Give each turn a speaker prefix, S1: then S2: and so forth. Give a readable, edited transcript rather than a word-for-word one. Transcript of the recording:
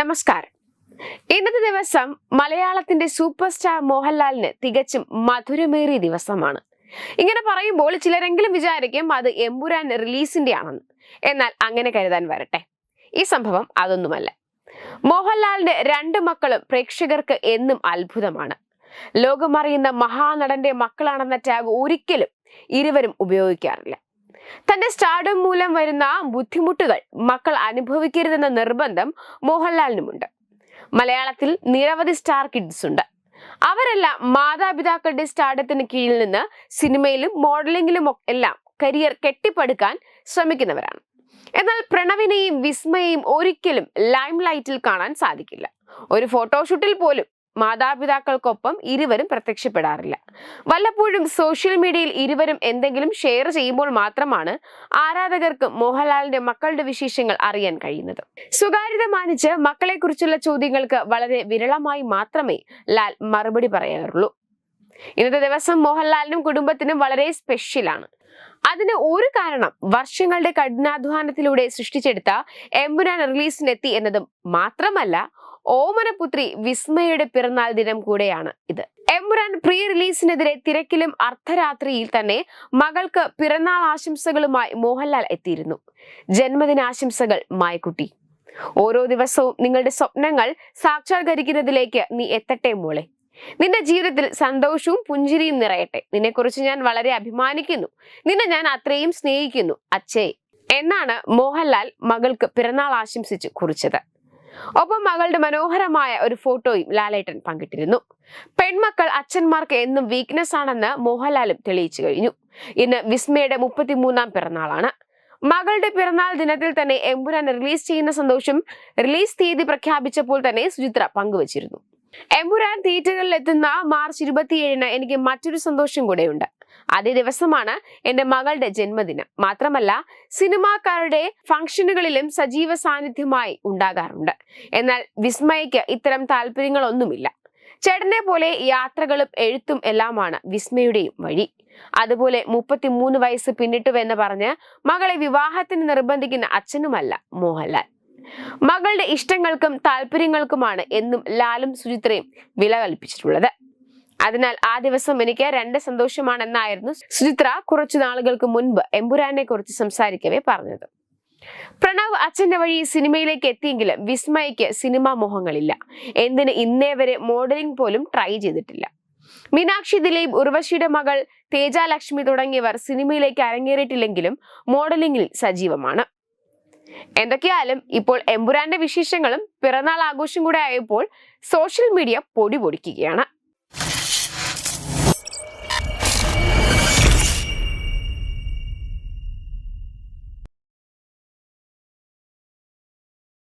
S1: നമസ്കാരം. ഇന്നത്തെ ദിവസം മലയാളത്തിന്റെ സൂപ്പർ സ്റ്റാർ മോഹൻലാലിന് തികച്ചും മധുരമേറിയ ദിവസമാണ്. ഇങ്ങനെ പറയുമ്പോൾ ചിലരെങ്കിലും വിചാരിക്കും അത് എമ്പുരാൻ റിലീസിന്റെ ആണെന്ന്. എന്നാൽ അങ്ങനെ കരുതാൻ വരട്ടെ, ഈ സംഭവം അതൊന്നുമല്ല. മോഹൻലാലിന്റെ രണ്ട് മക്കളും പ്രേക്ഷകർക്ക് എന്നും അത്ഭുതമാണ്. ലോകമറിയുന്ന മഹാനടന്റെ മക്കളാണെന്ന ടാഗ് ഒരിക്കലും ഇരുവരും ഉപയോഗിക്കാറില്ല. തന്റെ സ്റ്റാർഡം മൂലം വരുന്ന ബുദ്ധിമുട്ടുകൾ മക്കൾ അനുഭവിക്കരുതെന്ന നിർബന്ധം മോഹൻലാലിനുമുണ്ട്. മലയാളത്തിൽ നിരവധി സ്റ്റാർ കിഡ്സ് ഉണ്ട്. അവരെല്ലാം മാതാപിതാക്കളുടെ സ്റ്റാർഡത്തിന് കീഴിൽ നിന്ന് സിനിമയിലും മോഡലിംഗിലും എല്ലാം കരിയർ കെട്ടിപ്പടുക്കാൻ ശ്രമിക്കുന്നവരാണ്. എന്നാൽ പ്രണവിനെയും വിസ്മയെയും ഒരിക്കലും ലൈം ലൈറ്റിൽ കാണാൻ സാധിക്കില്ല. ഒരു ഫോട്ടോഷൂട്ടിൽ പോലും മാതാപിതാക്കൾക്കൊപ്പം ഇരുവരും പ്രത്യക്ഷപ്പെടാറില്ല. വല്ലപ്പോഴും സോഷ്യൽ മീഡിയയിൽ ഇരുവരും എന്തെങ്കിലും ഷെയർ ചെയ്യുമ്പോൾ മാത്രമാണ് ആരാധകർക്ക് മോഹൻലാലിന്റെ മക്കളുടെ വിശേഷങ്ങൾ അറിയാൻ കഴിയുന്നത്. സ്വകാര്യത മാനിച്ച് മക്കളെ കുറിച്ചുള്ള ചോദ്യങ്ങൾക്ക് വളരെ വിരളമായി മാത്രമേ ലാൽ മറുപടി പറയാറുള്ളൂ. ഇന്നത്തെ ദിവസം മോഹൻലാലിനും കുടുംബത്തിനും വളരെ സ്പെഷ്യലാണ്. അതിന് ഒരു കാരണം വർഷങ്ങളുടെ കഠിനാധ്വാനത്തിലൂടെ സൃഷ്ടിച്ചെടുത്ത എമ്പുരാൻ റിലീസിനെത്തി എന്നതും മാത്രമല്ല, ഓമനപുത്രി വിസ്മയുടെ പിറന്നാൾ ദിനം കൂടെയാണ് ഇത്. എമ്പുരാൻ പ്രീ റിലീസിനെതിരെ തിരക്കിലും അർദ്ധരാത്രിയിൽ തന്നെ മകൾക്ക് പിറന്നാൾ ആശംസകളുമായി മോഹൻലാൽ എത്തിയിരുന്നു. ജന്മദിനാശംസകൾ മായക്കുട്ടി. ഓരോ ദിവസവും നിങ്ങളുടെ സ്വപ്നങ്ങൾ സാക്ഷാത്കരിക്കുന്നതിലേക്ക് നീ എത്തട്ടെ മോളെ. നിന്റെ ജീവിതത്തിൽ സന്തോഷവും പുഞ്ചിരിയും നിറയട്ടെ. നിന്നെക്കുറിച്ച് ഞാൻ വളരെ അഭിമാനിക്കുന്നു. നിന്നെ ഞാൻ അത്രയും സ്നേഹിക്കുന്നു അച്ഛേ എന്നാണ് മോഹൻലാൽ മകൾക്ക് പിറന്നാൾ ആശംസിച്ച് കുറിച്ചത്. ഒപ്പം മകളുടെ മനോഹരമായ ഒരു ഫോട്ടോയും ലാലേട്ടൻ പങ്കിട്ടിരുന്നു. പെൺമക്കൾ അച്ഛന്മാർക്ക് എന്നും വീക്ക്നെസ് ആണെന്ന് മോഹൻലാലും തെളിയിച്ചു കഴിഞ്ഞു. ഇന്ന് വിസ്മയുടെ 33ാം പിറന്നാളാണ്. മകളുടെ പിറന്നാൾ ദിനത്തിൽ തന്നെ എമ്പുരാൻ റിലീസ് ചെയ്യുന്ന സന്തോഷം റിലീസ് തീയതി പ്രഖ്യാപിച്ചപ്പോൾ തന്നെ സുചിത്ര പങ്കുവച്ചിരുന്നു. എമ്പുരാൻ തിയേറ്ററുകളിൽ എത്തുന്ന മാർച്ച് 27-ന് എനിക്ക് മറ്റൊരു സന്തോഷം കൂടെയുണ്ട്. അതേ ദിവസമാണ് എന്റെ മകളുടെ ജന്മദിനം. മാത്രമല്ല, സിനിമാക്കാരുടെ ഫംഗ്ഷനുകളിലും സജീവ സാന്നിധ്യമായി ഉണ്ടാകാറുണ്ട്. എന്നാൽ വിസ്മയയ്ക്ക് ഇത്തരം താല്പര്യങ്ങളൊന്നുമില്ല. ചേട്ടനെ പോലെ യാത്രകളും എഴുത്തും എല്ലാമാണ് വിസ്മയുടെയും വഴി. അതുപോലെ 33 വയസ്സ് പിന്നിട്ടുവെന്ന് പറഞ്ഞ് മകളെ വിവാഹത്തിന് നിർബന്ധിക്കുന്ന അച്ഛനുമല്ല മോഹൻലാൽ. മകളുടെ ഇഷ്ടങ്ങൾക്കും താല്പര്യങ്ങൾക്കുമാണ് എന്നും ലാലും സുചിത്രയും വില കൽപ്പിച്ചിട്ടുള്ളത്. അതിനാൽ ആ ദിവസം എനിക്ക് 2 സന്തോഷമാണെന്നായിരുന്നു സുചിത്ര കുറച്ചു നാളുകൾക്ക് മുൻപ് എമ്പുരാനെ കുറിച്ച് സംസാരിക്കവേ പറഞ്ഞത്. പ്രണവ് അച്ഛന്റെ വഴി സിനിമയിലേക്ക് എത്തിയെങ്കിലും വിസ്മയ്ക്ക് സിനിമാ മോഹങ്ങളില്ല. എന്തിന് ഇന്നേ വരെ മോഡലിംഗ് പോലും ട്രൈ ചെയ്തിട്ടില്ല. മീനാക്ഷി ദിലീപ്, ഉർവശിയുടെ മകൾ തേജ ലക്ഷ്മി തുടങ്ങിയവർ സിനിമയിലേക്ക് അരങ്ങേറിയിട്ടില്ലെങ്കിലും മോഡലിംഗിൽ സജീവമാണ്. എന്തൊക്കെയായാലും ഇപ്പോൾ എമ്പുരാന്റെ വിശേഷങ്ങളും പിറന്നാൾ ആഘോഷം കൂടെ ആയപ്പോൾ സോഷ്യൽ മീഡിയ പൊടി പൊടിക്കുകയാണ്.